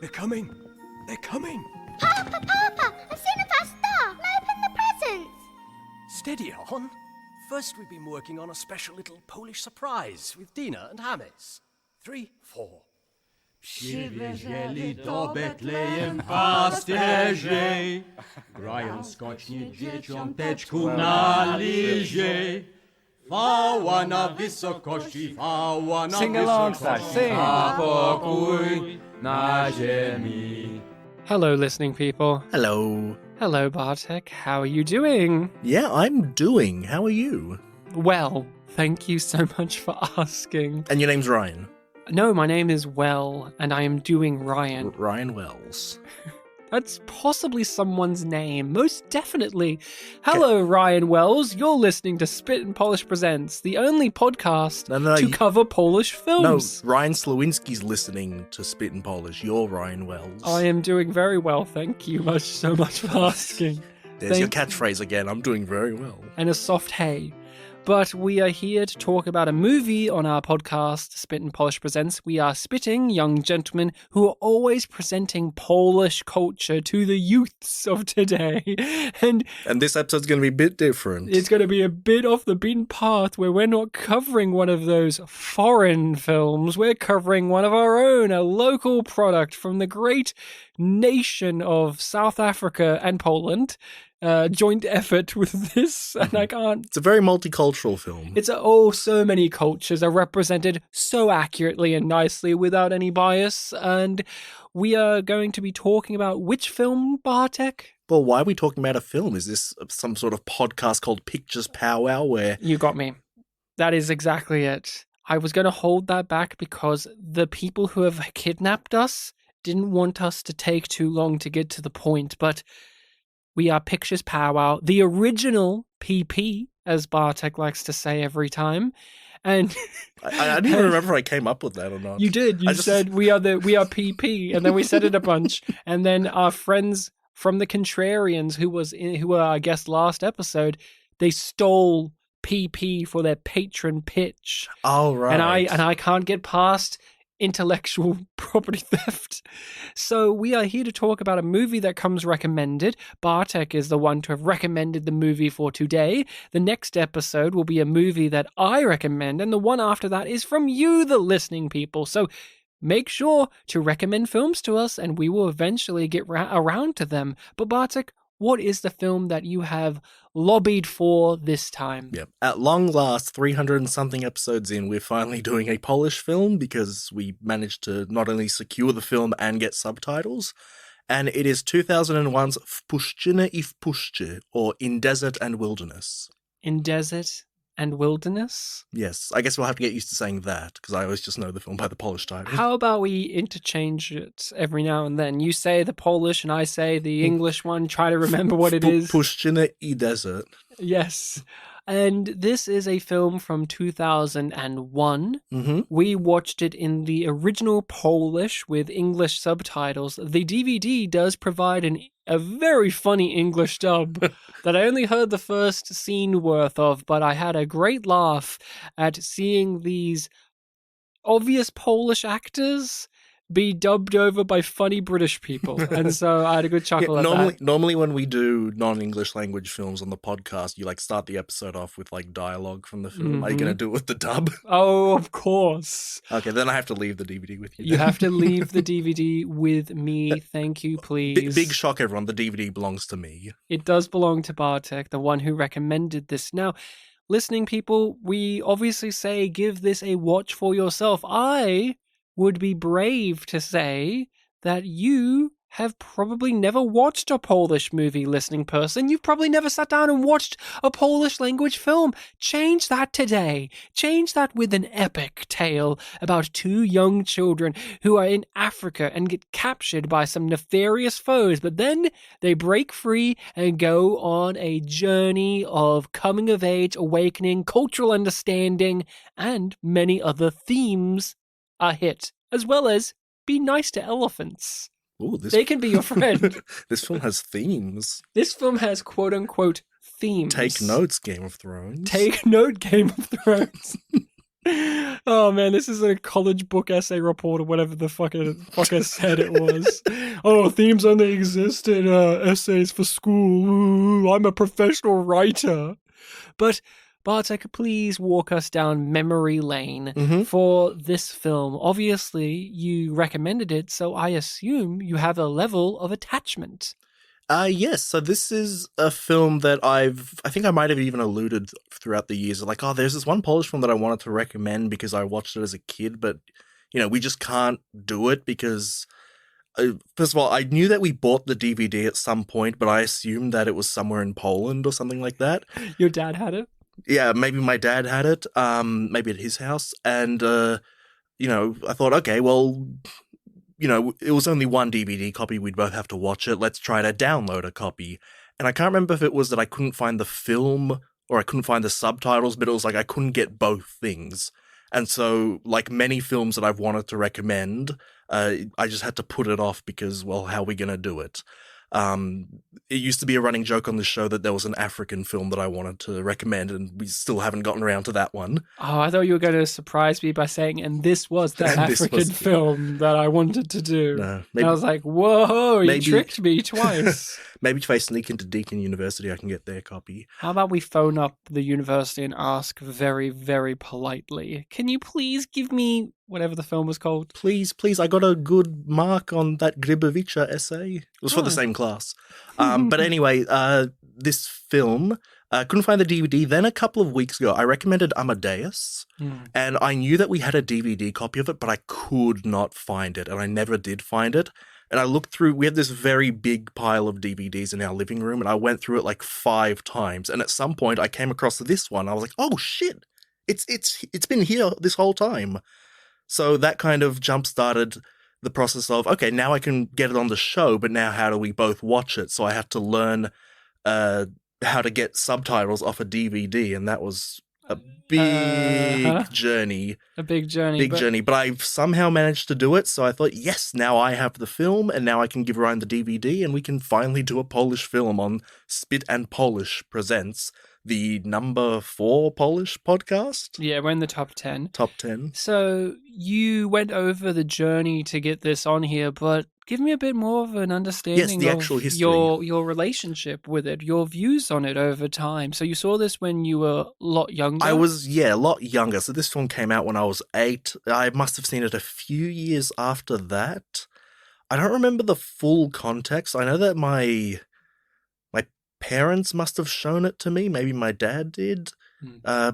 They're coming. They're coming. Papa! I've seen a fast star. Open the presents. Steady on. First, we've been working on a special little Polish surprise with Dina and James. 3, 4. Przywieźli do Betlejem pasterze, grają skocznie dzieciąteczku na lizie. Chwała na wysokości, chwała na Sing alongside, sing. a pokój na ziemi. Hello, listening people. Hello. Hello, Bartek. How are you doing? Yeah, I'm doing. How are you? Well, thank you so much for asking. And your name's Ryan. No, my name is Well, and I am doing Ryan. Ryan Wells. That's possibly someone's name, most definitely. Hello, Ryan Wells. You're listening to Spit and Polish Presents, the only podcast to cover Polish films. No, Ryan Slawinski's listening to Spit and Polish. You're Ryan Wells. I am doing very well, thank you so much for asking. There's your catchphrase again. I'm doing very well. And a soft hey. But we are here to talk about a movie on our podcast, Spit and Polish Presents. We are spitting young gentlemen who are always presenting Polish culture to the youths of today. And this episode's going to be a bit different. It's going to be a bit off the beaten path where we're not covering one of those foreign films. We're covering one of our own, a local product from the great nation of South Africa and Poland. Joint effort with this, and I can't... It's a very multicultural film. So many cultures are represented so accurately and nicely without any bias, and we are going to be talking about which film, Bartek? Well, why are we talking about a film? Is this some sort of podcast called Pictures Powwow where... You got me. That is exactly it. I was going to hold that back because the people who have kidnapped us didn't want us to take too long to get to the point, but... We are Pictures Powwow, the original PP, as Bartek likes to say every time. And I didn't even remember if I came up with that or not. You did. You said we are PP, and then we said it a bunch. And then our friends from the Contrarians, who were our guest last episode, they stole PP for their patron pitch. Oh, right. And I can't get past intellectual property theft. So we are here to talk about a movie that comes recommended. Bartek is the one to have recommended the movie for today. The next episode will be a movie that I recommend, and the one after that is from you, the listening people. So make sure to recommend films to us, and we will eventually get around to them. But Bartek, what is the film that you have lobbied for this time? Yep. At long last, 300 and something episodes in, we're finally doing a Polish film because we managed to not only secure the film and get subtitles. And it is 2001's W Puszczynie I w Puszczy, or In Desert and Wilderness. In Desert and Wilderness? Yes, I guess we'll have to get used to saying that, because I always just know the film by the Polish title. How about we interchange it every now and then? You say the Polish and I say the English one. Try to remember what it is. Puszczynie I Desert. Yes. And this is a film from 2001. Mm-hmm. We watched it in the original Polish with English subtitles. The DVD does provide a very funny English dub that I only heard the first scene worth of, but I had a great laugh at seeing these obvious Polish actors be dubbed over by funny British people. And so I had a good chuckle at that. Normally when we do non-English language films on the podcast, you start the episode off with dialogue from the film. Mm-hmm. Are you going to do it with the dub? Oh, of course. Okay, then I have to leave the DVD with you. You have to leave the DVD with me. Thank you, please. Big shock, everyone. The DVD belongs to me. It does belong to Bartek, the one who recommended this. Now, listening people, we obviously say give this a watch for yourself. I would be brave to say that you have probably never watched a Polish movie, listening person. You've probably never sat down and watched a Polish language film. Change that today. Change that with an epic tale about two young children who are in Africa and get captured by some nefarious foes, but then they break free and go on a journey of coming of age, awakening, cultural understanding, and many other themes are hit, as well as be nice to elephants. Ooh, They can be your friend. This film has themes. This film has quote-unquote themes. Take notes, Game of Thrones. Take note, Game of Thrones. Oh man, this is a college book essay report or whatever the fuck I said it was. Oh, themes only exist in essays for school. Ooh, I'm a professional writer. But Bartek, please walk us down memory lane for this film. Obviously, you recommended it, so I assume you have a level of attachment. Yes. So this is a film that I think I might have even alluded throughout the years. Like, oh, there's this one Polish film that I wanted to recommend because I watched it as a kid, but, we just can't do it because, first of all, I knew that we bought the DVD at some point, but I assumed that it was somewhere in Poland or something like that. Your dad had it? Yeah, maybe my dad had it, maybe at his house. And, I thought, okay, well, it was only one DVD copy. We'd both have to watch it. Let's try to download a copy. And I can't remember if it was that I couldn't find the film or I couldn't find the subtitles, but it was like I couldn't get both things. And so, like many films that I've wanted to recommend, I just had to put it off because, well, how are we going to do it? It used to be a running joke on the show that there was an African film that I wanted to recommend, and we still haven't gotten around to that one. Oh, I thought you were going to surprise me by saying, and this was that African film that I wanted to do. No, maybe, and I was like, whoa, you tricked me twice. Maybe if I sneak into Deakin University, I can get their copy. How about we phone up the university and ask very, very politely, can you please give me whatever the film was called? Please, I got a good mark on that Gribovica essay. It was for the same class. But anyway, this film, couldn't find the DVD. Then a couple of weeks ago, I recommended Amadeus, and I knew that we had a DVD copy of it, but I could not find it, and I never did find it. And I looked through, we had this very big pile of DVDs in our living room, and I went through it like 5 times. And at some point, I came across this one. I was like, oh shit, it's been here this whole time. So that kind of jump-started the process of, okay, now I can get it on the show, but now how do we both watch it? So I had to learn how to get subtitles off a DVD, and that was a big journey. A big journey. But I've somehow managed to do it, so I thought, yes, now I have the film, and now I can give Ryan the DVD, and we can finally do a Polish film on Spit and Polish Presents, the number 4 Polish podcast. Yeah, we're in the top 10. Top 10. So you went over the journey to get this on here, but give me a bit more of an understanding the actual history. Your relationship with it, your views on it over time. So you saw this when you were a lot younger? I was, a lot younger. So this film came out when I was 8. I must have seen it a few years after that. I don't remember the full context. I know that my parents must have shown it to me. Maybe my dad did.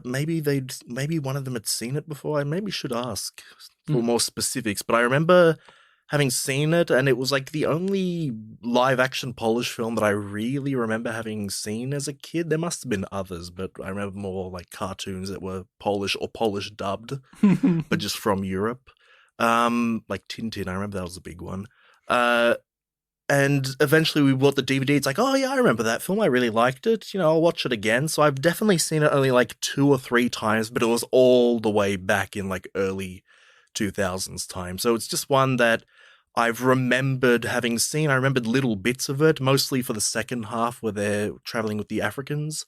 Maybe one of them had seen it before. I maybe should ask for more specifics. But I remember having seen it, and it was like the only live-action Polish film that I really remember having seen as a kid. There must have been others, but I remember more like cartoons that were Polish or Polish dubbed, but just from Europe. Like Tintin, I remember that was a big one. And eventually we bought the DVD. It's like, oh yeah, I remember that film. I really liked it. I'll watch it again. So I've definitely seen it only like 2 or 3 times, but it was all the way back in like early 2000s time. So it's just one that I've remembered having seen. I remembered little bits of it, mostly for the second half where they're traveling with the Africans.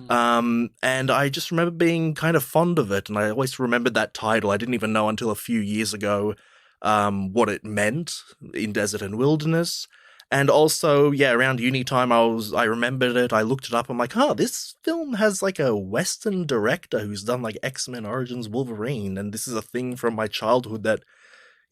And I just remember being kind of fond of it. And I always remembered that title. I didn't even know until a few years ago what it meant in Desert and Wilderness. And also, around uni time, I remembered it. I looked it up. I'm like, this film has like a Western director who's done like X-Men Origins Wolverine. And this is a thing from my childhood that,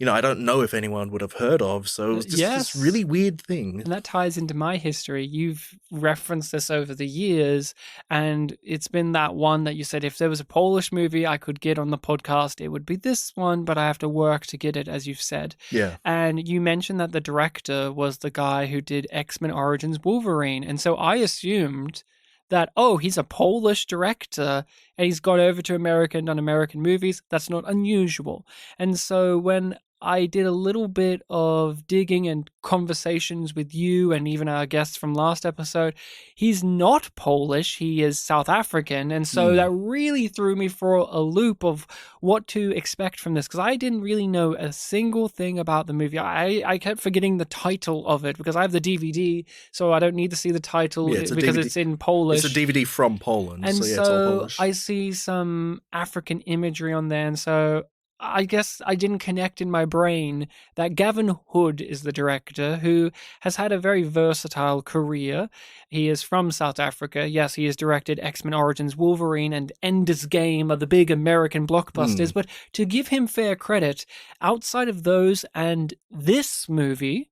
I don't know if anyone would have heard of. So it was just this really weird thing. And that ties into my history. You've referenced this over the years, and it's been that one that you said, if there was a Polish movie I could get on the podcast, it would be this one, but I have to work to get it, as you've said. Yeah. And you mentioned that the director was the guy who did X-Men Origins Wolverine. And so I assumed that, he's a Polish director and he's gone over to America and done American movies. That's not unusual. And so when I did a little bit of digging and conversations with you and even our guests from last episode. He's not Polish, he is South African, and so that really threw me for a loop of what to expect from this, because I didn't really know a single thing about the movie. I kept forgetting the title of it because I have the DVD, so I don't need to see the title because it's in Polish. It's a DVD from Poland, and so yeah, it's all Polish. I see some African imagery on there, and so I guess I didn't connect in my brain that Gavin Hood is the director, who has had a very versatile career. He is from South Africa. Yes, he has directed X-Men Origins Wolverine and Ender's Game, of the big American blockbusters. But to give him fair credit, outside of those and this movie,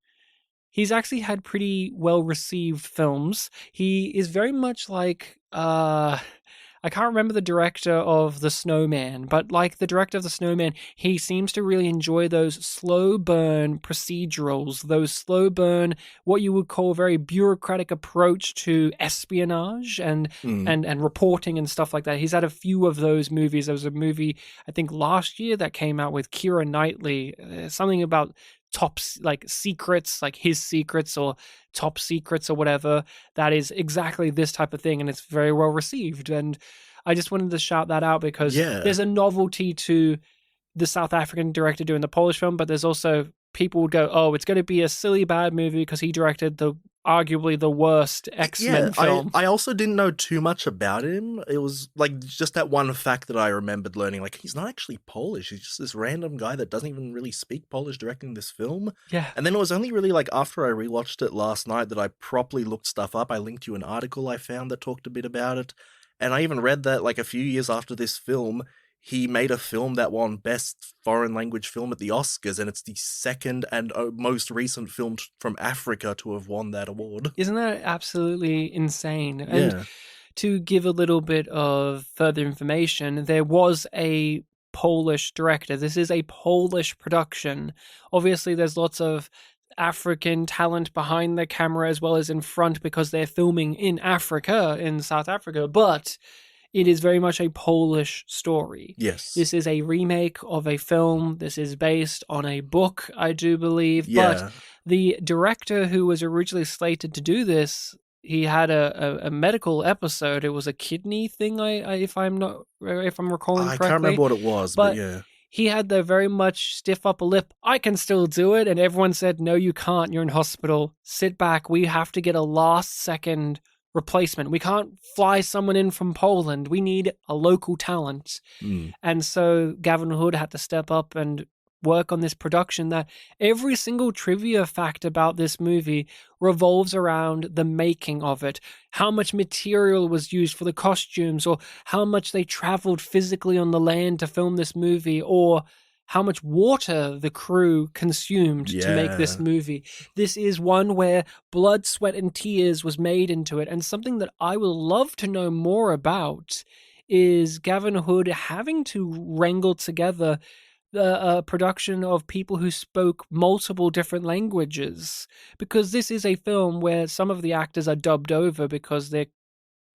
he's actually had pretty well-received films. He is very much like... I can't remember the director of The Snowman, but like the director of The Snowman, he seems to really enjoy those slow burn procedurals, those slow burn, what you would call a very bureaucratic approach to espionage and reporting and stuff like that. He's had a few of those movies. There was a movie, I think last year, that came out with Keira Knightley, something about top secrets, like his secrets or top secrets or whatever. That is exactly this type of thing, and it's very well received. And I just wanted to shout that out because there's a novelty to the South African director doing the Polish film, but there's also people would go, oh, it's going to be a silly bad movie because he directed arguably the worst X-Men film. I also didn't know too much about him. It was like just that one fact that I remembered learning, like he's not actually Polish. He's just this random guy that doesn't even really speak Polish directing this film. Yeah. And then it was only really like after I rewatched it last night that I properly looked stuff up. I linked you an article I found that talked a bit about it. And I even read that like a few years after this film, he made a film that won Best Foreign Language Film at the Oscars, and it's the second and most recent film from Africa to have won that award. Isn't that absolutely insane? And to give a little bit of further information, there was a Polish director. This is a Polish production. Obviously, there's lots of African talent behind the camera as well as in front because they're filming in Africa, in South Africa, but it is very much a Polish story. Yes. This is a remake of a film. This is based on a book, I do believe. Yeah. But the director who was originally slated to do this, he had a medical episode. It was a kidney thing, if I'm recalling correctly. I can't remember what it was, but yeah. He had the very much stiff upper lip, I can still do it. And everyone said, no, you can't. You're in hospital. Sit back. We have to get a last second replacement. We can't fly someone in from Poland. We need a local talent. And so Gavin Hood had to step up and work on this production that every single trivia fact about this movie revolves around the making of it. How much material was used for the costumes, or how much they traveled physically on the land to film this movie, or how much water the crew consumed to make this movie. This is one where blood, sweat, and tears was made into it. And something that I would love to know more about is Gavin Hood having to wrangle together the production of people who spoke multiple different languages. Because this is a film where some of the actors are dubbed over because they're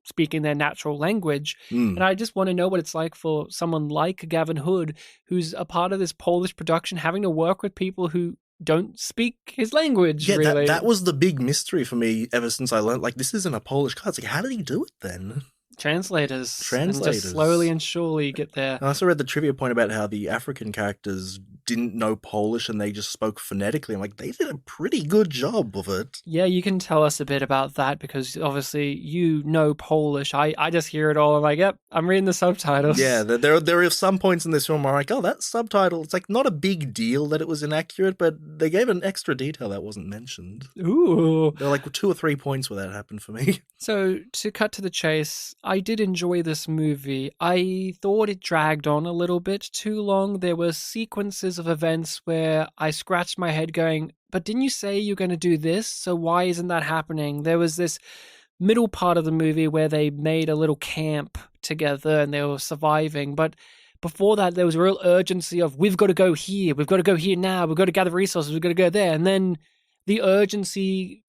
speaking their natural language. And I just want to know what it's like for someone like Gavin Hood, who's a part of this Polish production, having to work with people who don't speak his language, really. That was the big mystery for me ever since I learned, like, this isn't a Polish guy. It's like, how did he do it then? Translators. And just slowly and surely get there. I also read the trivia point about how the African characters didn't know Polish and they just spoke phonetically. I'm like, they did a pretty good job of it. Yeah, you can tell us a bit about that because obviously you know Polish. I just hear it all. I'm like, yep, I'm reading the subtitles. Yeah, there are some points in this film where I'm like, oh, that subtitle, it's like not a big deal that it was inaccurate, but they gave an extra detail that wasn't mentioned. Ooh. There were like 2 or 3 points where that happened for me. So to cut to the chase, I did enjoy this movie. I thought it dragged on a little bit too long. There were sequences of events where I scratched my head going, but didn't you say you're going to do this? So why isn't that happening? There was this middle part of the movie where they made a little camp together and they were surviving. But before that, there was a real urgency of, we've got to go here. We've got to go here now. We've got to gather resources. We've got to go there. And then the urgency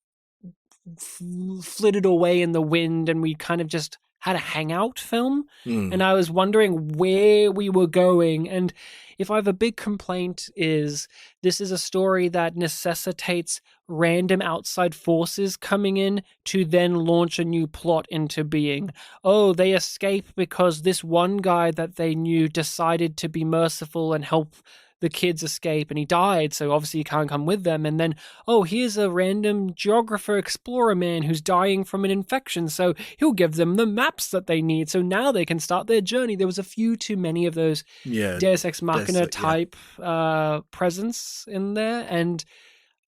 flitted away in the wind and we kind of just had a hangout film, Mm. and I was wondering where we were going. And if I have a big complaint is this is a story that necessitates random outside forces coming in to then launch a new plot into being. Oh, they escape because this one guy that they knew decided to be merciful and help the kids escape, and he died, so obviously he can't come with them. And then, oh, here's a random geographer explorer man who's dying from an infection, so he'll give them the maps that they need, so now they can start their journey. There was a few too many of those Deus Ex Machina type presence in there, and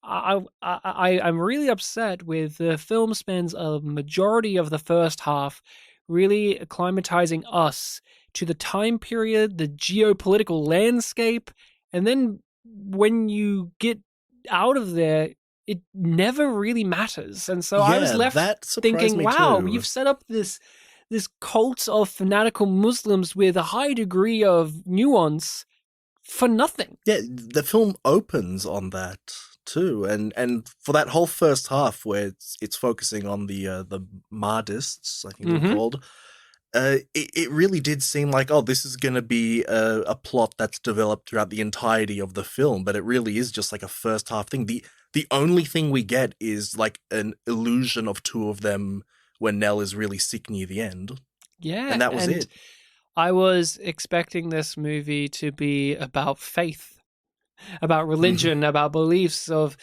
I'm really upset with the film spends a majority of the first half really acclimatizing us to the time period, the geopolitical landscape, and then when you get out of there, it never really matters. And so I was left thinking, wow, you've set up this cult of fanatical Muslims with a high degree of nuance for nothing. Yeah, the film opens on that too, and for that whole first half where it's focusing on the Mahdists, I think they're called. It really did seem like, oh, this is going to be a plot that's developed throughout the entirety of the film, but it really is just like a first half thing. The only thing we get is like an illusion of two of them when Nell is really sick near the end. Yeah. And that was it. I was expecting this movie to be about faith, about religion, about beliefs of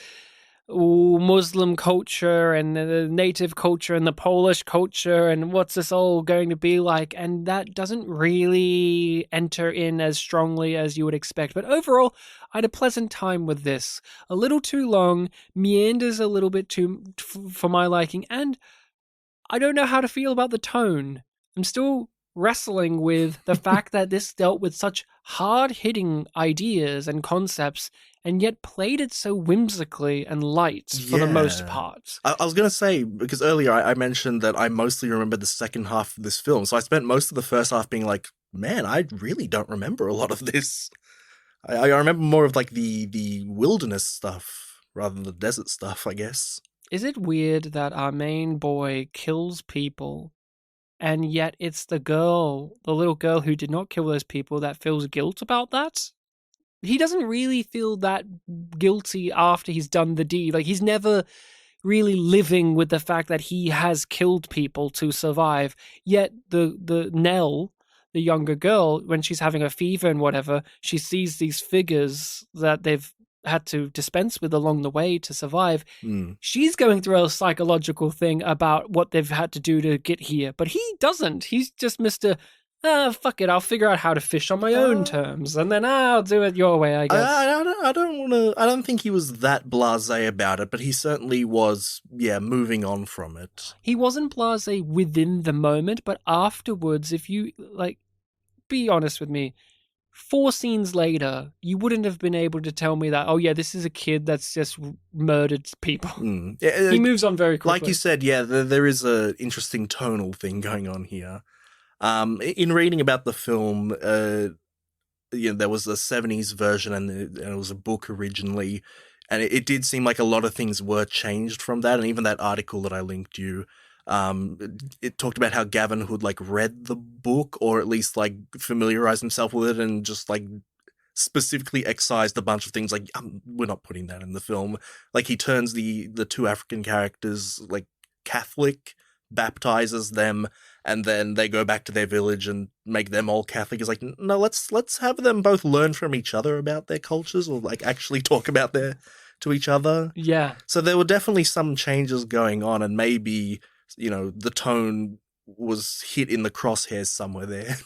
Muslim culture and the native culture and the Polish culture and what's this all going to be like, and that doesn't really enter in as strongly as you would expect. But overall, I had a pleasant time with this. A little too long, meanders a little bit too for my liking, and I don't know how to feel about the tone. I'm still wrestling with the fact that this dealt with such hard-hitting ideas and concepts and yet played it so whimsically and light for the most part. I was going to say, because earlier I mentioned that I mostly remember the second half of this film, so I spent most of the first half being like, man, I really don't remember a lot of this. I remember more of like the wilderness stuff rather than the desert stuff, I guess. Is it weird that our main boy kills people, and yet it's the little girl who did not kill those people that feels guilt about that? He doesn't really feel that guilty after he's done the deed. Like, he's never really living with the fact that he has killed people to survive. Yet the Nell, the younger girl, when she's having a fever and whatever, she sees these figures that they've had to dispense with along the way to survive. She's going through a psychological thing about what they've had to do to get here, but he doesn't. He's just Mr. Fuck it, I'll figure out how to fish on my own terms, and then I'll do it your way, I guess. I don't think he was that blasé about it, but he certainly was, moving on from it. He wasn't blasé within the moment, but afterwards, if you, be honest with me, 4 scenes later, you wouldn't have been able to tell me that, oh yeah, this is a kid that's just murdered people. Yeah, he moves on very quickly. Like you said, there is a interesting tonal thing going on here. In reading about the film, there was a 70s version and it was a book originally, and it did seem like a lot of things were changed from that, and even that article that I linked you, it talked about how Gavin Hood read the book, or at least familiarized himself with it, and just specifically excised a bunch of things we're not putting that in the film. He turns the 2 African characters Catholic, baptizes them, and then they go back to their village and make them all Catholic. It's no, let's have them both learn from each other about their cultures, or actually talk about to each other. Yeah. So there were definitely some changes going on, and maybe the tone was hit in the crosshairs somewhere there.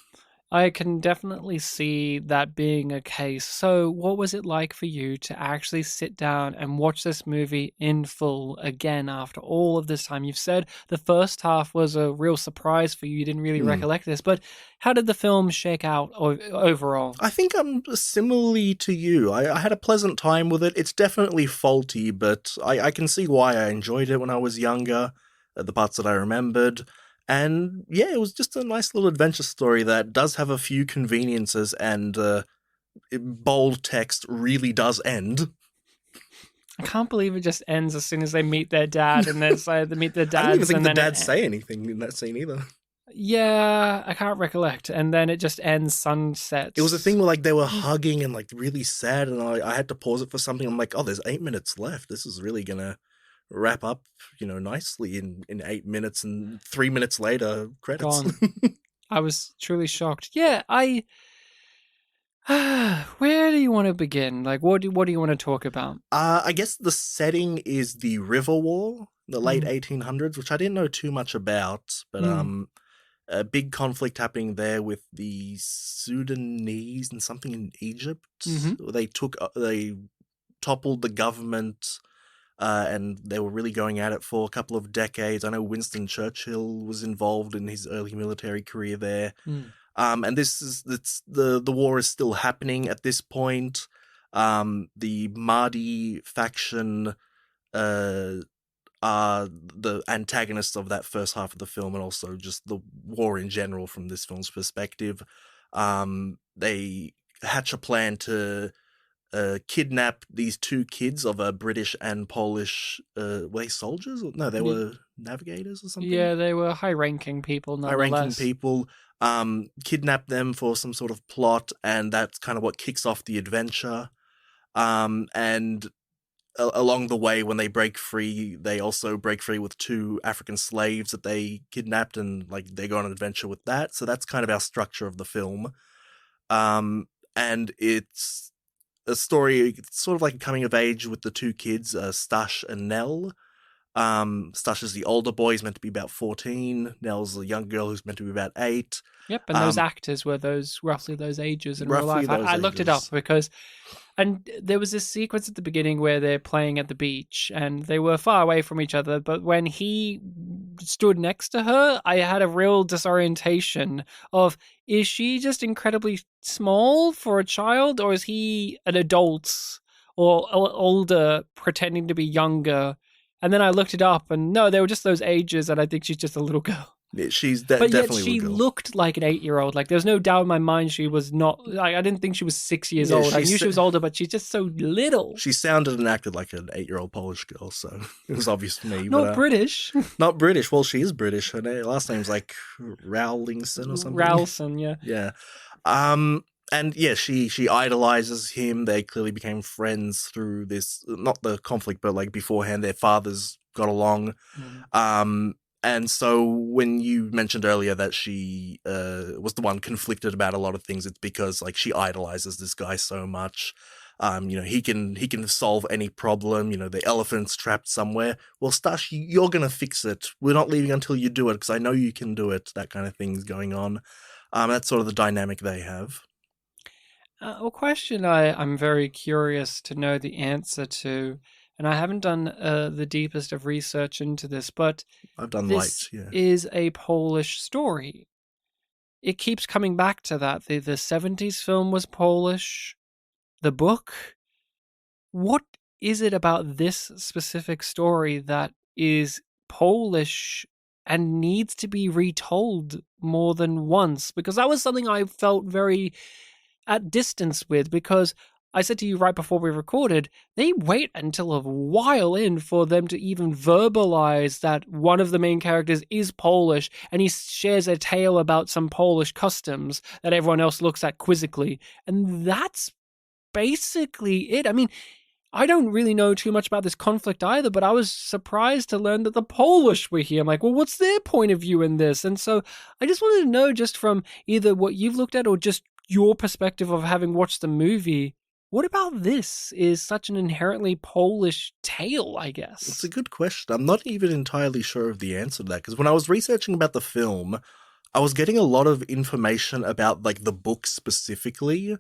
I can definitely see that being a case. So what was it like for you to actually sit down and watch this movie in full again after all of this time? You've said the first half was a real surprise for you. You didn't really recollect this, but how did the film shake out overall? I think I'm similarly to you. I had a pleasant time with it. It's definitely faulty, but I can see why I enjoyed it when I was younger, the parts that I remembered. And yeah, it was just a nice little adventure story that does have a few conveniences, and bold text really does end. I can't believe it just ends as soon as they meet their dad, and then they meet their dads. I don't even think and the then dads say anything in that scene either. Yeah, I can't recollect. And then it just ends sunset. It was a thing where like they were hugging and like really sad, and I had to pause it for something. I'm like, oh, there's 8 minutes left. This is really gonna wrap up, nicely in 8 minutes, and 3 minutes later, credits. Gone. I was truly shocked. Yeah, where do you want to begin? Like, what do you want to talk about? I guess the setting is the River War, the late 1800s, which I didn't know too much about, but a big conflict happening there with the Sudanese and something in Egypt. They toppled the government, and they were really going at it for a couple of decades. I know Winston Churchill was involved in his early military career there. And the war is still happening at this point. The Mahdi faction are the antagonists of that first half of the film, and also just the war in general from this film's perspective. They hatch a plan to kidnap these two kids of a British and Polish. Were they soldiers? No, they were navigators or something. Yeah, they were high-ranking people. High-ranking people. Kidnap them for some sort of plot, and that's kind of what kicks off the adventure. And along the way, when they break free, they also break free with two African slaves that they kidnapped, and like they go on an adventure with that. So that's kind of our structure of the film. And it's a story, it's sort of like a coming of age with the two kids, Stash and Nell. Stash is the older boy, he's meant to be about 14. Nell's the young girl who's meant to be about 8. Yep, and those actors were roughly those ages in real Roughly life. I those looked it up ages. because, and there was this sequence at the beginning where they're playing at the beach and they were far away from each other. But when he stood next to her, I had a real disorientation of, is she just incredibly small for a child, or is he an adult or older pretending to be younger? And then I looked it up, and no, they were just those ages, and I think she's just a little girl. Yeah, she's But yet definitely she a girl. looked like an 8-year-old. Like, there's no doubt in my mind she was not. Like, I didn't think she was 6 years Yeah, old. I she's knew she was older, but she's just so little. She sounded and acted like an 8-year-old Polish girl, so it was obvious to me. Not but, British. Not British. Well, she is British. Her last name's like Rowlingson or something. Ralston, yeah. Yeah. And yeah, she idolizes him. They clearly became friends through this, not the conflict, but like beforehand, their fathers got along. And so when you mentioned earlier that she was the one conflicted about a lot of things, it's because like she idolizes this guy so much. He can solve any problem. The elephant's trapped somewhere. Well, Stash, you're gonna fix it. We're not leaving until you do it, because I know you can do it. That kind of thing's going on. That's sort of the dynamic they have. A question I'm very curious to know the answer to, and I haven't done the deepest of research into this, but I've done this light, yeah. is a Polish story. It keeps coming back to that. The 70s film was Polish. The book. What is it about this specific story that is Polish and needs to be retold more than once? Because that was something I felt very at distance with, because I said to you right before we recorded, they wait until a while in for them to even verbalize that one of the main characters is Polish, and he shares a tale about some Polish customs that everyone else looks at quizzically. And that's basically it. I mean, I don't really know too much about this conflict either, but I was surprised to learn that the Polish were here. I'm like, well, what's their point of view in this? And so I just wanted to know, just from either what you've looked at or just your perspective of having watched the movie, what about this is such an inherently Polish tale, I guess? It's a good question. I'm not even entirely sure of the answer to that, because when I was researching about the film, I was getting a lot of information about like the book specifically,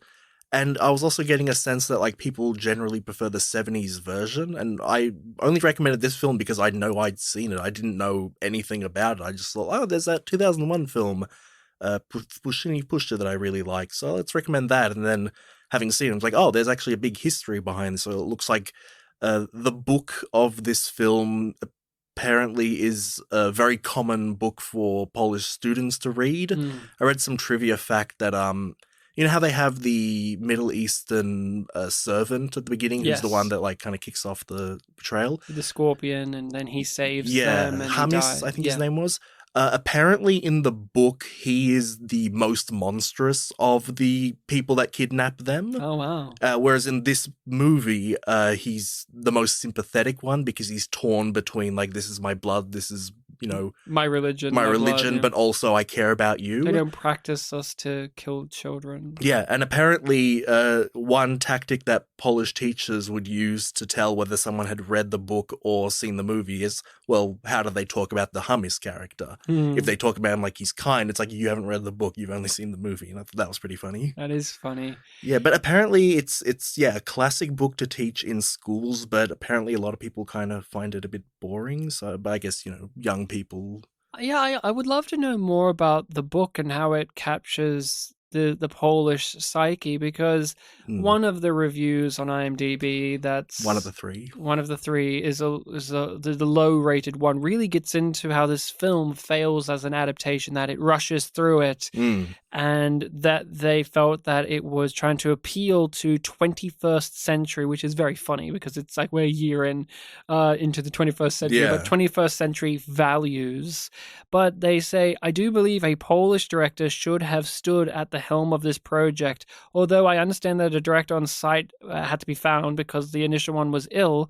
and I was also getting a sense that like people generally prefer the 70s version, and I only recommended this film because I know I'd seen it. I didn't know anything about it. I just thought, oh, there's that 2001 film, Pustyni Puszczy, that I really like, so let's recommend that. And then having seen it, I was like, oh, there's actually a big history behind this. So it looks like the book of this film apparently is a very common book for Polish students to read. I read some trivia fact that you know how they have the Middle Eastern servant at the beginning, who's the one that like kind of kicks off the betrayal? The scorpion, and then he saves them. And Hamis, I think his name was. Apparently, in the book, he is the most monstrous of the people that kidnap them. Oh, wow. Whereas in this movie, he's the most sympathetic one because he's torn between, like, this is my blood, this is, My religion. my my blood, religion, yeah. but also I care about you. They don't practice us to kill children. Yeah, and apparently one tactic that Polish teachers would use to tell whether someone had read the book or seen the movie is, well, how do they talk about the Hummus character? If they talk about him like he's kind, it's like you haven't read the book, you've only seen the movie. And I thought that was pretty funny. That is funny. Yeah, but apparently it's a classic book to teach in schools, but apparently a lot of people kind of find it a bit boring. So, but I guess, young people. Yeah, I would love to know more about the book and how it captures the Polish psyche, because one of the reviews on IMDb, that's One of the three. One of the three is the low rated one, really gets into how this film fails as an adaptation, that it rushes through it, and that they felt that it was trying to appeal to 21st century, which is very funny because it's like we're a year into the 21st century, Yeah. but 21st century values. But they say, I do believe a Polish director should have stood at the helm of this project, although I understand that a director on site had to be found because the initial one was ill.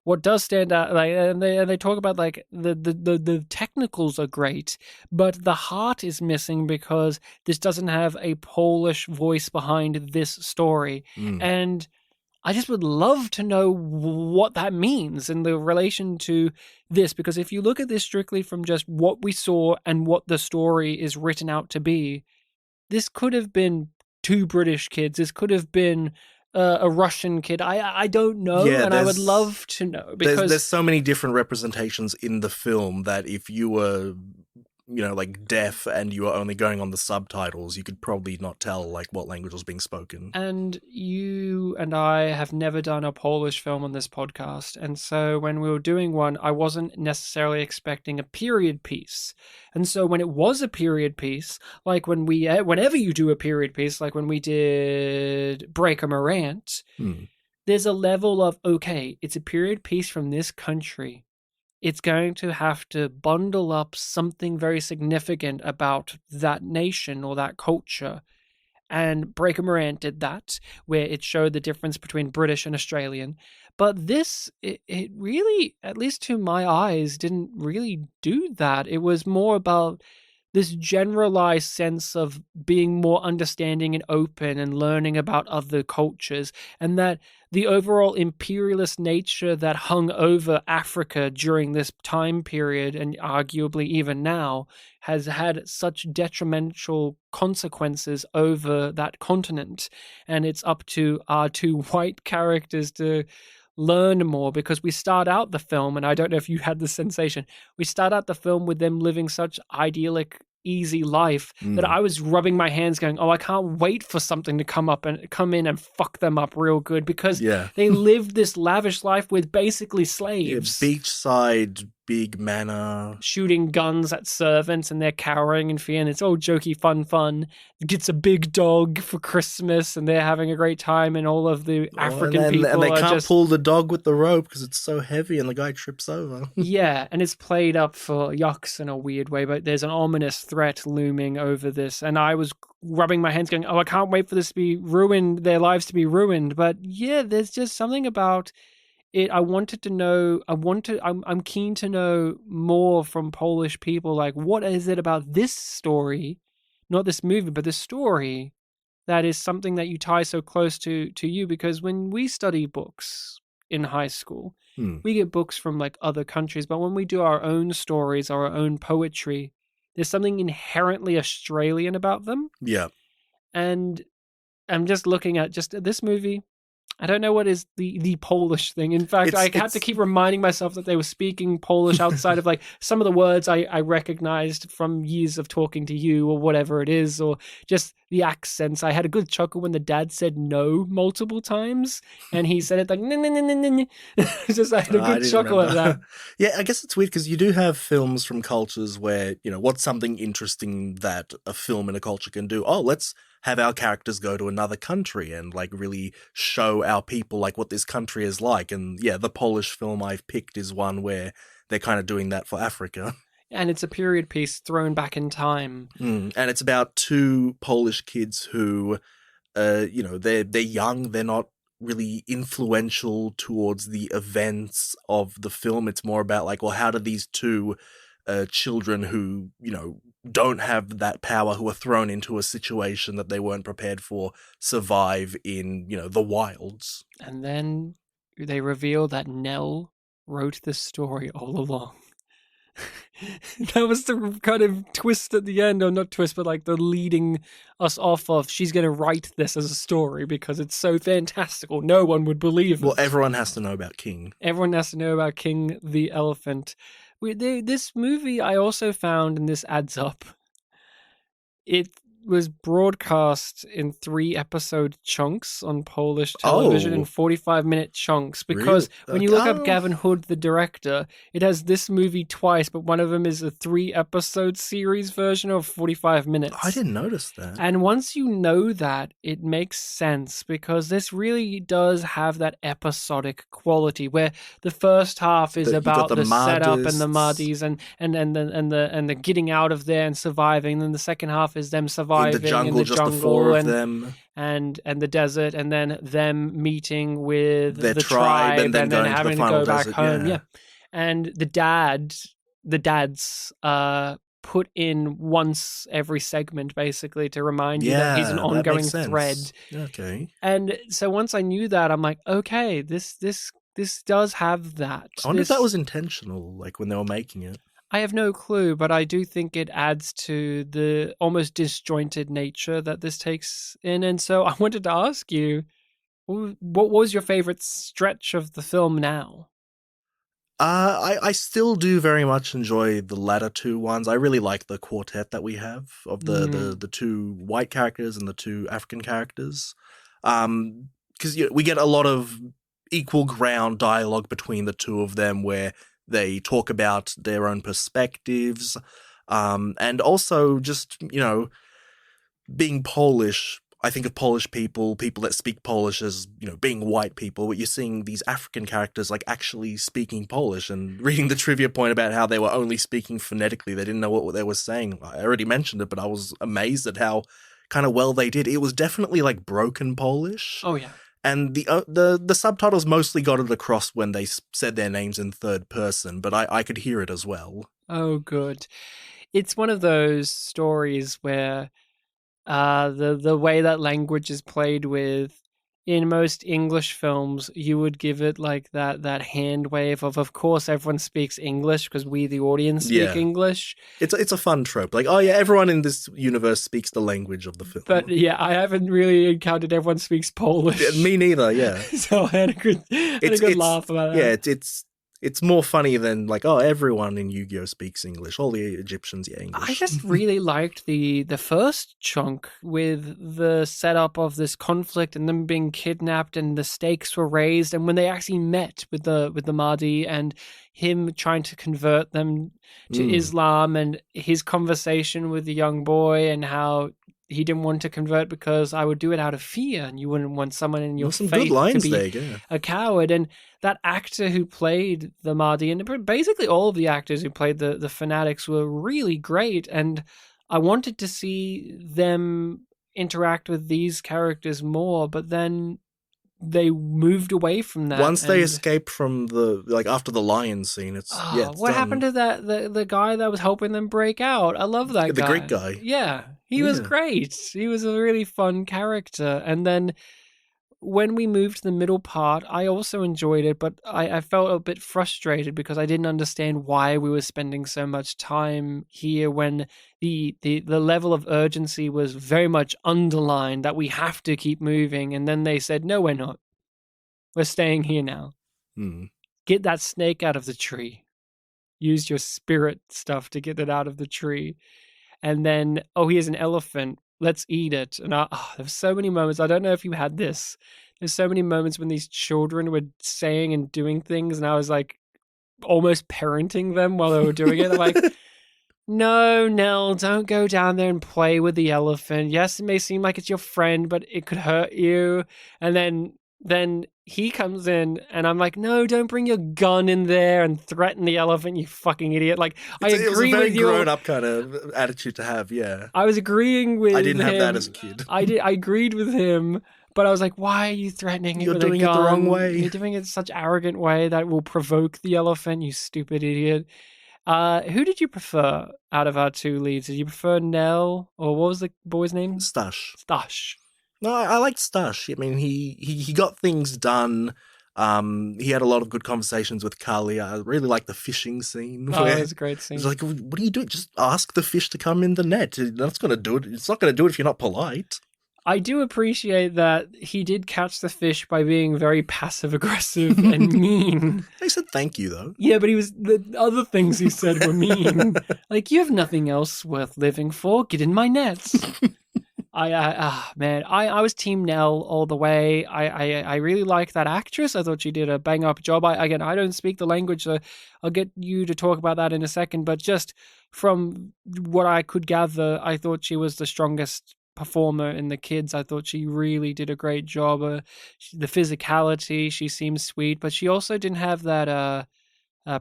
What does stand out, like, and they talk about, like, the technicals are great, but the heart is missing because this doesn't have a Polish voice behind this story. And I just would love to know what that means in the relation to this, because if you look at this strictly from just what we saw and what the story is written out to be, this could have been two British kids. This could have been a Russian kid. I don't know, Yeah, and I would there's- love to know, because There's so many different representations in the film that if you were, like deaf and you were only going on the subtitles, you could probably not tell like what language was being spoken. And you and I have never done a Polish film on this podcast. And so when we were doing one, I wasn't necessarily expecting a period piece. And so when it was a period piece, like whenever you do a period piece, like when we did Break a Morant, there's a level of, okay, it's a period piece from this country. It's going to have to bundle up something very significant about that nation or that culture. And Break a Morant did that, where it showed the difference between British and Australian. But this, it really, at least to my eyes, didn't really do that. It was more about this generalized sense of being more understanding and open and learning about other cultures, and that the overall imperialist nature that hung over Africa during this time period, and arguably even now, has had such detrimental consequences over that continent. And it's up to our two white characters to learn more, because we start out the film, and I don't know if you had the sensation, we start out the film with them living such idyllic, easy life that I was rubbing my hands going, oh, I can't wait for something to come in and fuck them up real good, because they lived this lavish life with basically slaves. Beachside, big manor. Shooting guns at servants, and they're cowering in fear, and it's all jokey, fun. Gets a big dog for Christmas, and they're having a great time, and all of the African people and they are can't just... pull the dog with the rope because it's so heavy and the guy trips over. Yeah, and it's played up for yucks in a weird way, but there's an ominous threat looming over this, and I was rubbing my hands going, oh, I can't wait for this to be ruined, their lives to be ruined. But yeah, there's just something about it. I wanted to know, I'm keen to know more from Polish people, like, what is it about this story, not this movie, but this story, that is something that you tie so close to you? Because when we study books in high school, we get books from like other countries, but when we do our own stories, our own poetry, there's something inherently Australian about them. Yeah. And I'm just looking at just this movie. I don't know what is the Polish thing. In fact, I had to keep reminding myself that they were speaking Polish outside of like some of the words I recognized from years of talking to you or whatever it is, or just the accents. I had a good chuckle when the dad said no multiple times, and he said it like, just I had a good chuckle at that. Yeah, I guess it's weird because you do have films from cultures where, what's something interesting that a film in a culture can do? Oh, let's have our characters go to another country and like really show our people like what this country is like. And yeah, the Polish film I've picked is one where they're kind of doing that for Africa. And it's a period piece thrown back in time. And it's about two Polish kids who, they're young. They're not really influential towards the events of the film. It's more about like, well, how do these two children who, don't have that power, who are thrown into a situation that they weren't prepared for, survive in, the wilds. And then they reveal that Nell wrote this story all along. That was the kind of twist at the end, or not twist, but like the leading us off of, she's going to write this as a story because it's so fantastical. No one would believe it. Well, everyone has to know about King. Everyone has to know about King the Elephant. This movie I also found, and this adds up, it was broadcast in 3-episode chunks on Polish television in 45-minute chunks, because when you look up Gavin Hood, the director, it has this movie twice, but one of them is a 3-episode series version of 45 minutes. I didn't notice that. And once you know that, it makes sense, because this really does have that episodic quality where the first half is about the setup and the Mahdi's and the getting out of there and surviving. Then the second half is them surviving in the jungle, just the four of them, and the desert, and then them meeting with their the tribe, and then having to go back home. Yeah. And the dads put in once every segment, basically, to remind you that he's an ongoing thread. Okay. And so once I knew that, I'm like, okay, this does have that. I wonder if that was intentional, like when they were making it. I have no clue, but I do think it adds to the almost disjointed nature that this takes in. And so I wanted to ask you, what was your favorite stretch of the film now? I still do very much enjoy the latter two ones. I really like the quartet that we have of the two white characters and the two African characters. Because we get a lot of equal ground dialogue between the two of them where they talk about their own perspectives, and also just, being Polish. I think of Polish people that speak Polish as, being white people, but you're seeing these African characters like actually speaking Polish, and reading the trivia point about how they were only speaking phonetically. They didn't know what they were saying. I already mentioned it, but I was amazed at how kind of well they did. It was definitely like broken Polish. Oh, yeah. And the subtitles mostly got it across when they said their names in third person, but I could hear it as well. Oh, good. It's one of those stories where the way that language is played with, in most English films, you would give it like that hand wave of course everyone speaks English because we the audience speak English. It's a fun trope. Like, oh yeah, everyone in this universe speaks the language of the film. But yeah, I haven't really encountered everyone speaks Polish. Me neither, yeah. So I had a good laugh about that. Yeah, it's more funny than like, oh, everyone in Yu-Gi-Oh speaks English. All the Egyptians, English. I just really liked the first chunk with the setup of this conflict and them being kidnapped and the stakes were raised, and when they actually met with the Mahdi and him trying to convert them to Islam, and his conversation with the young boy and how he didn't want to convert because I would do it out of fear, and you wouldn't want someone in your some faith good lines to be there, a coward. And that actor who played the Mahdi, and basically all of the actors who played the fanatics, were really great. And I wanted to see them interact with these characters more, but then they moved away from that. Once they escaped from after the lion scene, it's what happened to the guy that was helping them break out? I love that guy. The Greek guy. Yeah, he was great. He was a really fun character. And then when we moved to the middle part, I also enjoyed it, but I felt a bit frustrated because I didn't understand why we were spending so much time here when the level of urgency was very much underlined that we have to keep moving. And then they said, no, we're not. We're staying here now. Get that snake out of the tree. Use your spirit stuff to get it out of the tree. And then, here's an elephant. Let's eat it. And there's so many moments. I don't know if you had this. There's so many moments when these children were saying and doing things, and I was like almost parenting them while they were doing it. I'm like, no, Nell, don't go down there and play with the elephant. Yes, it may seem like it's your friend, but it could hurt you. And then he comes in and I'm like, no, don't bring your gun in there and threaten the elephant, you fucking idiot. Like, I agree It was a very with you. grown-up kind of attitude to have, yeah. I was agreeing with him. I didn't have that as a kid. I agreed with him, but I was like, why are you threatening it You're with a gun? doing it the wrong way. You're doing it in such arrogant way that will provoke the elephant, you stupid idiot. Who did you prefer out of our two leads? Did you prefer Nell, or what was the boy's name? Stash. Stash. No, I liked Stash. I mean, he got things done. He had a lot of good conversations with Kali. I really liked the fishing scene. Oh, it was a great scene. It's like, what are you doing? Just ask the fish to come in the net. That's going to do it. It's not going to do it if you're not polite. I do appreciate that he did catch the fish by being very passive-aggressive and mean. They said thank you, though. Yeah, but the other things he said were mean. Like, you have nothing else worth living for. Get in my nets. I was Team Nell all the way. I really like that actress. I thought she did a bang up job. I don't speak the language, so I'll get you to talk about that in a second. But just from what I could gather, I thought she was the strongest performer in the kids. I thought she really did a great job. The physicality, she seems sweet, but she also didn't have that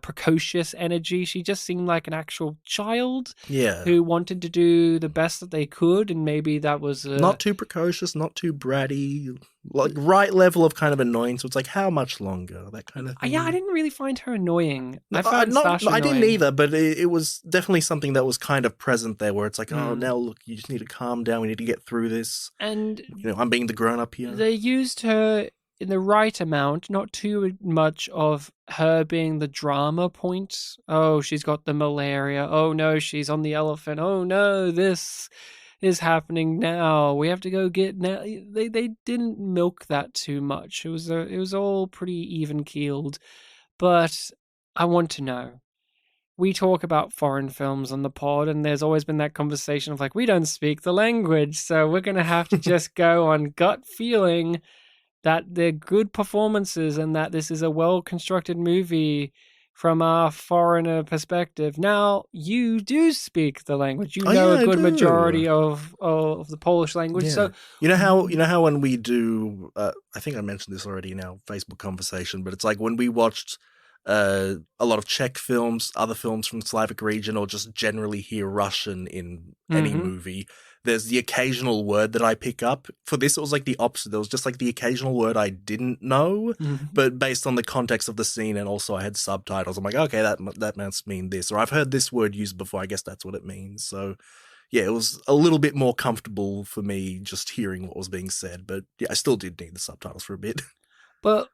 precocious energy. She just seemed like an actual child who wanted to do the best that they could, and maybe that was not too precocious, not too bratty, like right level of kind of annoying. So it's like, how much longer, that kind of thing. Yeah, I didn't really find her annoying. No, I found Stash annoying. I didn't either, but it was definitely something that was kind of present there, where it's like, oh, now look, you just need to calm down. We need to get through this. And I'm being the grown up here. They used her in the right amount, not too much of her being the drama point. Oh, she's got the malaria. Oh no, she's on the elephant. Oh no, this is happening now. We have to go get now. They didn't milk that too much. It was all pretty even keeled. But I want to know. We talk about foreign films on the pod, and there's always been that conversation of like, we don't speak the language, so we're gonna have to just go on gut feeling that they're good performances and that this is a well-constructed movie from a foreigner perspective. Now, you do speak the language. You know a good majority of the Polish language. Yeah. So you know how when we do, I think I mentioned this already in our Facebook conversation, but it's like when we watched a lot of Czech films, other films from the Slavic region, or just generally hear Russian in any movie, there's the occasional word that I pick up. For this, it was like the opposite. There was just like the occasional word I didn't know, but based on the context of the scene, and also I had subtitles, I'm like, okay, that must mean this, or I've heard this word used before. I guess that's what it means. So yeah, it was a little bit more comfortable for me just hearing what was being said. But yeah, I still did need the subtitles for a bit. But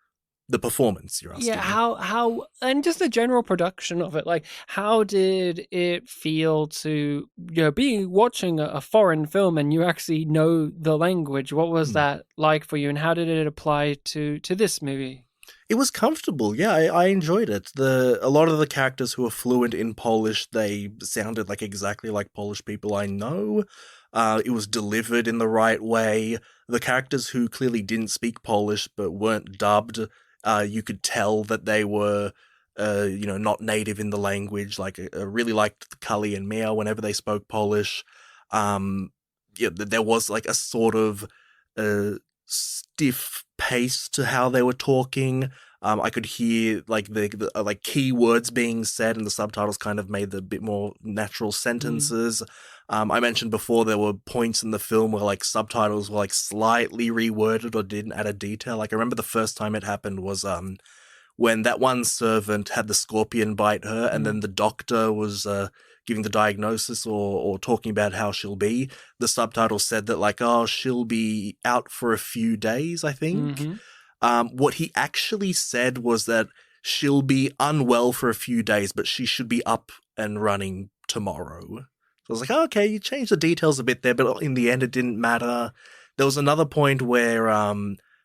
the performance, you're asking. Yeah, how, and just the general production of it. Like, how did it feel to, watching a foreign film and you actually know the language? What was that like for you, and how did it apply to this movie? It was comfortable. Yeah, I enjoyed it. A lot of the characters who are fluent in Polish, they sounded like exactly like Polish people I know. It was delivered in the right way. The characters who clearly didn't speak Polish but weren't dubbed, you could tell that they were, not native in the language. Like, I really liked Kali and Mia whenever they spoke Polish. There was like a sort of stiff pace to how they were talking. I could hear like the like key words being said, and the subtitles kind of made the bit more natural sentences. I mentioned before there were points in the film where like subtitles were like slightly reworded or didn't add a detail. Like I remember the first time it happened was when that one servant had the scorpion bite her, and then the doctor was giving the diagnosis or talking about how she'll be. The subtitle said that like, oh, she'll be out for a few days, I think. What he actually said was that she'll be unwell for a few days, but she should be up and running tomorrow. So I was like, oh, okay, you changed the details a bit there, but in the end it didn't matter. There was another point where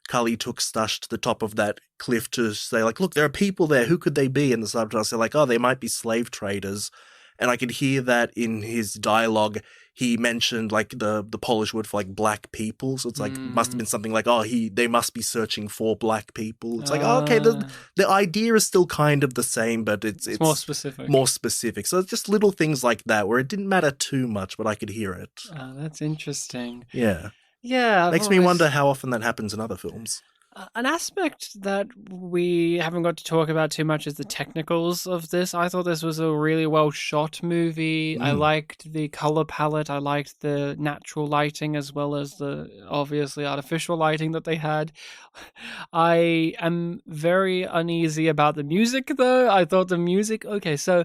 Kali took Stash to the top of that cliff to say like, look, there are people there, who could they be? And the subtitles say like, oh, they might be slave traders. And I could hear that in his dialogue, he mentioned like the Polish word for like black people. So it's like, must have been something like, oh, they must be searching for black people. It's like, oh, okay, the idea is still kind of the same, but it's more specific. More specific. So it's just little things like that where it didn't matter too much, but I could hear it. Oh, that's interesting. Yeah. Yeah. Makes me wonder how often that happens in other films. An aspect that we haven't got to talk about too much is the technicals of this. I thought this was a really well shot movie. I liked the color palette. I liked the natural lighting as well as the obviously artificial lighting that they had. I am very uneasy about the music though. I thought the music, okay, so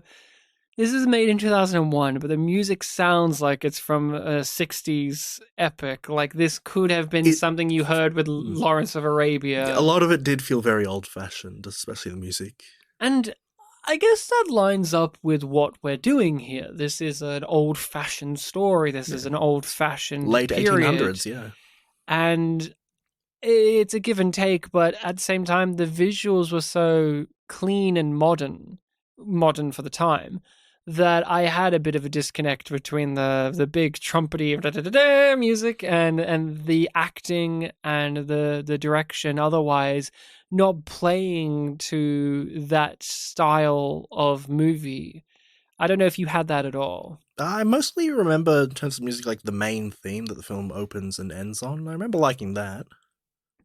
this is made in 2001, but the music sounds like it's from a 60s epic. Like this could have been something you heard with Lawrence of Arabia. A lot of it did feel very old-fashioned, especially the music. And I guess that lines up with what we're doing here. This is an old-fashioned story. This is an old-fashioned Late period. 1800s, yeah. And it's a give and take, but at the same time, the visuals were so clean and modern for the time, that I had a bit of a disconnect between the big trumpety music and the acting and the direction otherwise not playing to that style of movie. I don't know if you had that at all. I mostly remember, in terms of music, like the main theme that the film opens and ends on. I remember liking that.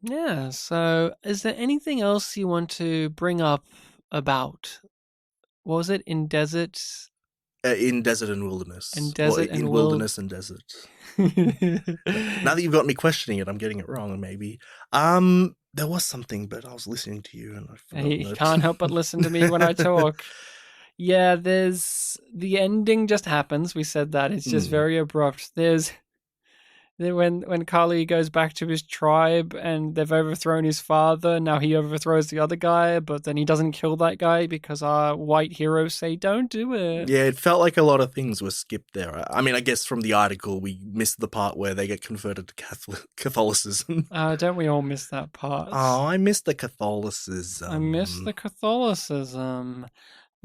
Yeah, so is there anything else you want to bring up about? What was it? In deserts? In desert and wilderness. In desert and wilderness and desert. Now that you've got me questioning it, I'm getting it wrong, maybe. There was something, but I was listening to you and I forgot. You can't help but listen to me when I talk. Yeah, there's... The ending just happens. We said that. It's just very abrupt. When Kali goes back to his tribe and they've overthrown his father, now he overthrows the other guy, but then he doesn't kill that guy because our white heroes say, don't do it. Yeah, it felt like a lot of things were skipped there. I mean, I guess from the article, we missed the part where they get converted to Catholicism. Don't we all miss that part? Oh, I missed the Catholicism. I miss the Catholicism.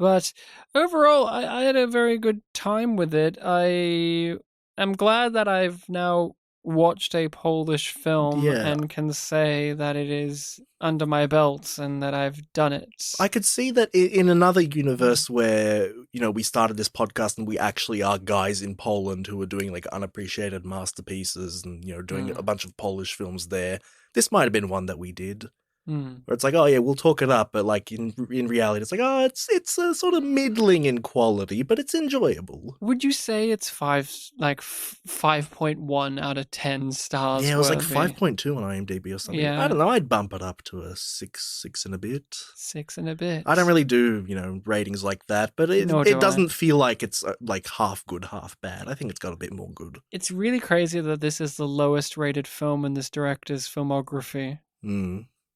But overall, I had a very good time with it. I am glad that I've now watched a Polish film and can say that it is under my belt and that I've done it. I could see that in another universe where, we started this podcast and we actually are guys in Poland who are doing like unappreciated masterpieces and, doing a bunch of Polish films there. This might have been one that we did. Where it's like, oh yeah, we'll talk it up, but like in reality, it's like, oh, it's a sort of middling in quality, but it's enjoyable. Would you say it's 5.1 out of 10 stars? Yeah, it was worthy? like 5.2 on IMDb or something. Yeah. I don't know. I'd bump it up to a 6 and a bit. 6 and a bit. I don't really do ratings like that, but it doesn't feel like it's like half good, half bad. I think it's got a bit more good. It's really crazy that this is the lowest rated film in this director's filmography.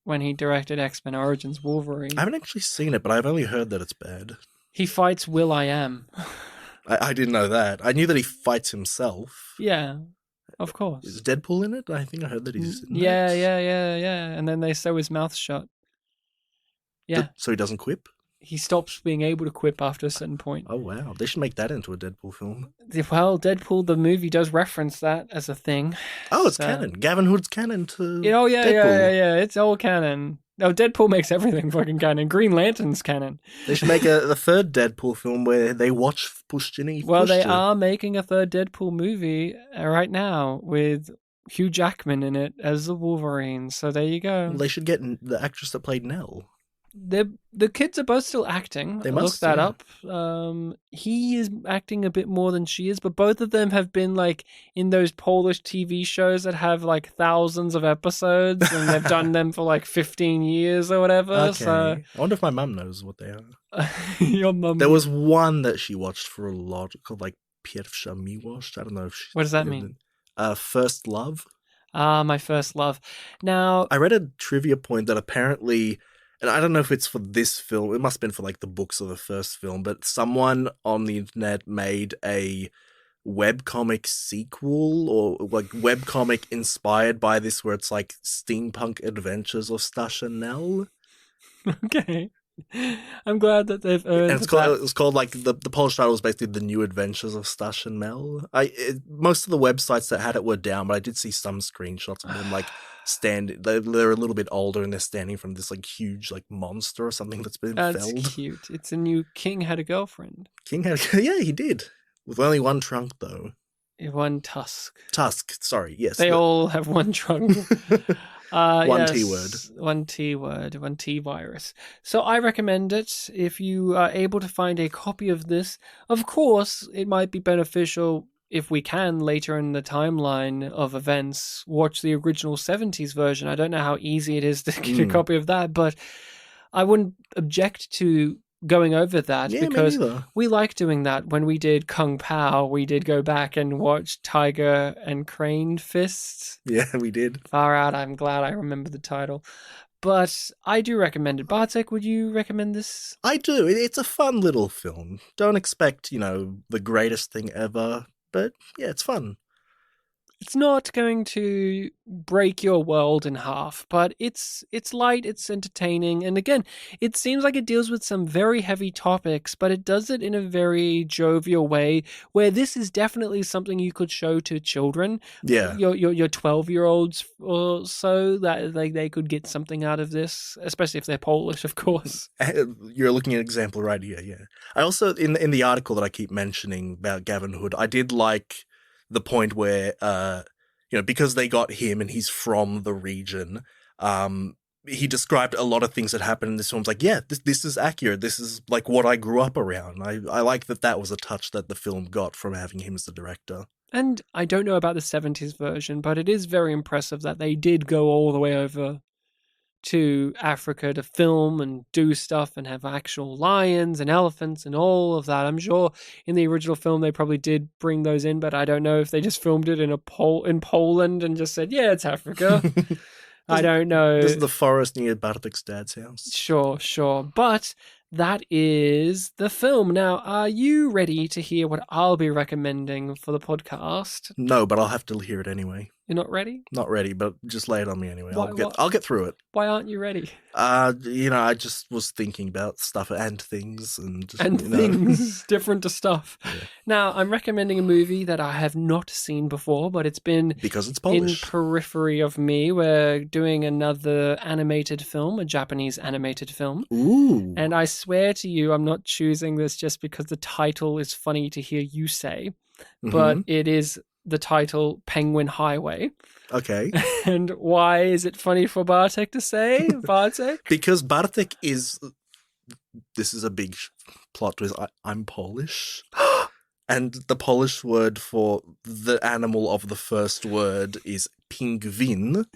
When he directed X-Men Origins Wolverine. I haven't actually seen it, but I've only heard that it's bad. He fights Will.i.am. I didn't know that. I knew that he fights himself. Yeah, of course. Is Deadpool in it? I think I heard that he's in it. Yeah. And then they sew his mouth shut. Yeah. So he doesn't quip? He stops being able to quip after a certain point. Oh, wow. They should make that into a Deadpool film. Well, Deadpool, the movie, does reference that as a thing. Oh, it's canon. Gavin Hood's canon to Deadpool. Yeah. It's all canon. No, Deadpool makes everything fucking canon. Green Lantern's canon. They should make the third Deadpool film where they watch Puszczyni. Well, they are making a third Deadpool movie right now with Hugh Jackman in it as the Wolverine. So there you go. Well, they should get the actress that played Nell. The kids are both still acting. They must look that up. He is acting a bit more than she is, but both of them have been like in those Polish TV shows that have like thousands of episodes, and they've done them for like 15 years or whatever. Okay. So I wonder if my mum knows what they are. Your mum. There was one that she watched for a lot called like Pierwsza Miłość. I don't know if she. What does that mean? First Love. My First Love. Now I read a trivia point that apparently. And I don't know if it's for this film. It must have been for like the books or the first film. But someone on the internet made a webcomic sequel or like webcomic inspired by this where it's like steampunk adventures of Stasha Nell. Okay. I'm glad that they've earned and it's called like the Polish title was basically The New Adventures of Stasha Nell. Most of the websites that had it were down, but I did see some screenshots of them like they're a little bit older and they're standing from this like huge like monster or something that's been felled. That's cute. It's a new King had a girlfriend. Yeah, he did. With only one trunk though. One tusk. Sorry, yes. They all have one trunk. One T word. One T word. One T virus. So I recommend it if you are able to find a copy of this. Of course, it might be beneficial if we can later in the timeline of events watch the original 70s version. I don't know how easy it is to get a copy of that, but I wouldn't object to going over that because we like doing that. When we did Kung Pao, we did go back and watch Tiger and Crane Fists. Yeah, we did. Far out. I'm glad I remember the title. But I do recommend it. Bartek, would you recommend this? I do. It's a fun little film. Don't expect, the greatest thing ever, but yeah, it's fun. It's not going to break your world in half, but it's light, it's entertaining, and again, it seems like it deals with some very heavy topics, but it does it in a very jovial way, where this is definitely something you could show to children. Yeah, your 12-year-olds or so, that like they could get something out of this, especially if they're Polish, of course. You're looking at an example right here. Yeah, I also in the article that I keep mentioning about Gavin Hood, I did like the point where, because they got him and he's from the region, he described a lot of things that happened in this film. It's like, yeah, this is accurate. This is like what I grew up around. I like that was a touch that the film got from having him as the director. And I don't know about the 70s version, but it is very impressive that they did go all the way over to Africa to film and do stuff and have actual lions and elephants and all of that. I'm sure in the original film they probably did bring those in, but I don't know if they just filmed it in Poland and just said, yeah, it's Africa. I don't know. This is the forest near Bartek's dad's house. Sure. But that is the film. Now, are you ready to hear what I'll be recommending for the podcast? No, but I'll have to hear it anyway. You're not ready? Not ready, but just lay it on me anyway. I'll get through it. Why aren't you ready? I just was thinking about stuff and things things different to stuff. Yeah. Now, I'm recommending a movie that I have not seen before, but it's been because it's Polish. In periphery of me. We're doing another animated film, a Japanese animated film. Ooh. And I swear to you, I'm not choosing this just because the title is funny to hear you say, but it is the title Penguin Highway. Okay. And why is it funny for Bartek to say, Bartek? Because Bartek this is a big plot twist, I'm Polish. And the Polish word for the animal of the first word is pingwin.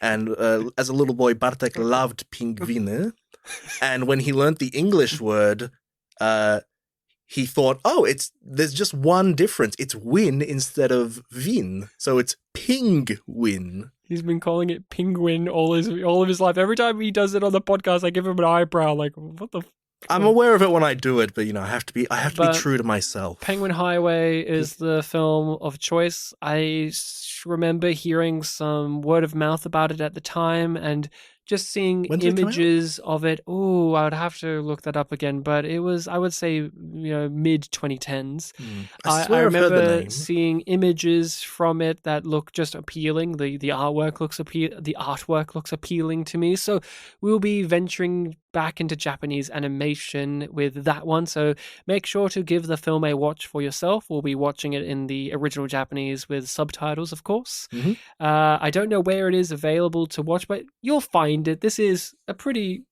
And as a little boy, Bartek loved pingwiny. And when he learned the English word, he thought, there's just one difference. It's win instead of win. So it's pingwin. He's been calling it penguin all of his life. Every time he does it on the podcast, I give him an eyebrow like, what the I'm aware of it when I do it, but I have to be true to myself. Penguin Highway is the film of choice. I remember hearing some word of mouth about it at the time and just seeing images of it. Oh, I would have to look that up again, but it was, I would say, mid 2010s. I remember seeing images from it that look just appealing. The artwork looks appealing to me. So we'll be venturing back into Japanese animation with that one. So make sure to give the film a watch for yourself. We'll be watching it in the original Japanese with subtitles, of course. I don't know where it is available to watch, but you'll find it. This is a pretty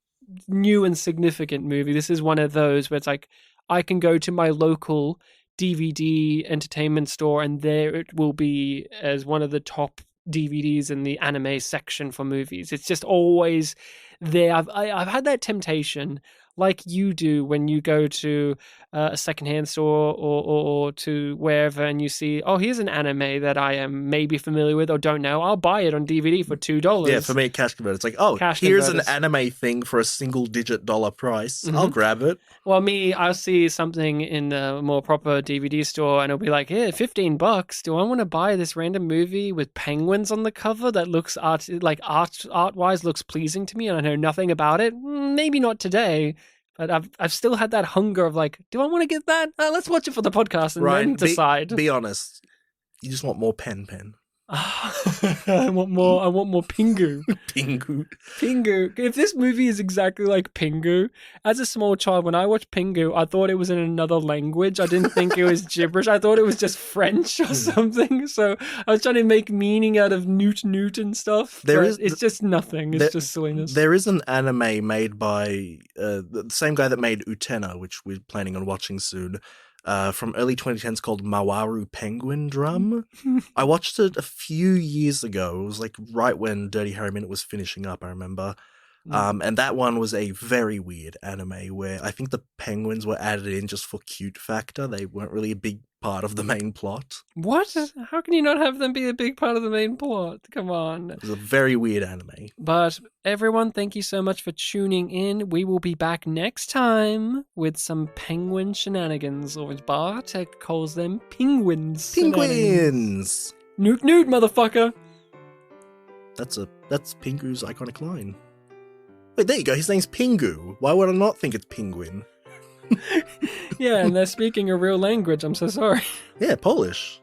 new and significant movie. This is one of those where it's like, I can go to my local DVD entertainment store and there it will be as one of the top DVDs in the anime section for movies. It's just always there. I've had that temptation, like you do when you go to a secondhand store or to wherever and you see, here's an anime that I am maybe familiar with or don't know. I'll buy it on DVD for $2. Yeah, for me, cash converter. It's like, here's an anime thing for a single-digit dollar price. I'll grab it. Well, I'll see something in the more proper DVD store and it'll be like, yeah, $15. Do I want to buy this random movie with penguins on the cover that looks art-wise looks pleasing to me and I know nothing about it? Maybe not today. But I've still had that hunger of like, do I want to get that? Let's watch it for the podcast and then decide. Be honest. You just want more pen. I want more. I want more Pingu. Pingu. Pingu. If this movie is exactly like Pingu, as a small child, when I watched Pingu, I thought it was in another language. I didn't think it was gibberish. I thought it was just French or something. So I was trying to make meaning out of newt and stuff. It's just nothing. It's just silliness. There is an anime made by the same guy that made Utena, which we're planning on watching soon. From early 2010s called Mawaru Penguin Drum. I watched it a few years ago. It was like right when Dirty Harry Minute was finishing up, I remember. And that one was a very weird anime where I think the penguins were added in just for cute factor. They weren't really a big part of the main plot. What? How can you not have them be a big part of the main plot? Come on. It was a very weird anime. But everyone, thank you so much for tuning in. We will be back next time with some penguin shenanigans, or as Bartek calls them, penguins. Penguins! Newt, motherfucker! That's Pingu's iconic line. Wait, there you go. His name's Pingu. Why would I not think it's penguin? Yeah, and they're speaking a real language. I'm so sorry. Yeah, Polish.